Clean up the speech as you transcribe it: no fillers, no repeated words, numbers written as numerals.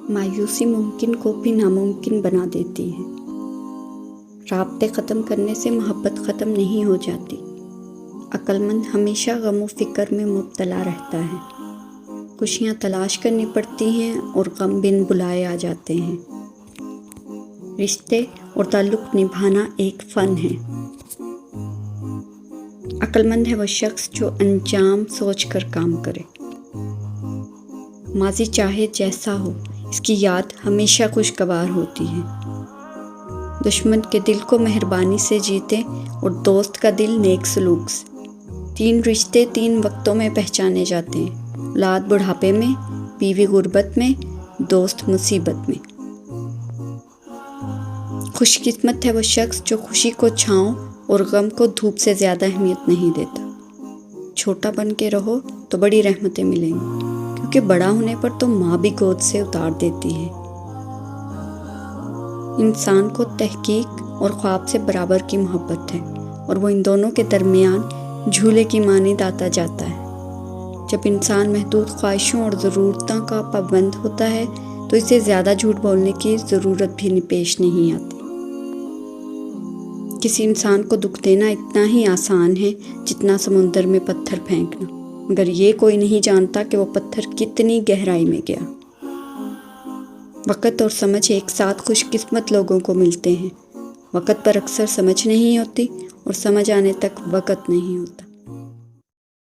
مایوسی ممکن کو بھی ناممکن بنا دیتی ہے۔ رابطے ختم کرنے سے محبت ختم نہیں ہو جاتی۔ عقل مند ہمیشہ غم و فکر میں مبتلا رہتا ہے۔ خوشیاں تلاش کرنی پڑتی ہیں اور غم بن بلائے آ جاتے ہیں۔ رشتے اور تعلق نبھانا ایک فن ہے۔ عقل مند ہے وہ شخص جو انجام سوچ کر کام کرے۔ ماضی چاہے جیسا ہو، اس کی یاد ہمیشہ خوشگوار ہوتی ہے۔ دشمن کے دل کو مہربانی سے جیتے اور دوست کا دل نیک سلوک سے۔ 3 رشتے 3 وقتوں میں پہچانے جاتے ہیں: اولاد بڑھاپے میں، بیوی غربت میں، دوست مصیبت میں۔ خوش قسمت ہے وہ شخص جو خوشی کو چھاؤں اور غم کو دھوپ سے زیادہ اہمیت نہیں دیتا۔ چھوٹا بن کے رہو تو بڑی رحمتیں ملیں گی، کیونکہ بڑا ہونے پر تو ماں بھی گود سے اتار دیتی ہے۔ انسان کو تحقیق اور خواب سے برابر کی محبت ہے، اور وہ ان دونوں کے درمیان جھولے کی مانند آتا جاتا ہے۔ جب انسان محدود خواہشوں اور ضرورتوں کا پابند ہوتا ہے تو اسے زیادہ جھوٹ بولنے کی ضرورت بھی پیش نہیں آتی۔ کسی انسان کو دکھ دینا اتنا ہی آسان ہے جتنا سمندر میں پتھر پھینکنا، مگر یہ کوئی نہیں جانتا کہ وہ پتھر کتنی گہرائی میں گیا۔ وقت اور سمجھ ایک ساتھ خوش قسمت لوگوں کو ملتے ہیں۔ وقت پر اکثر سمجھ نہیں ہوتی اور سمجھ آنے تک وقت نہیں ہوتا۔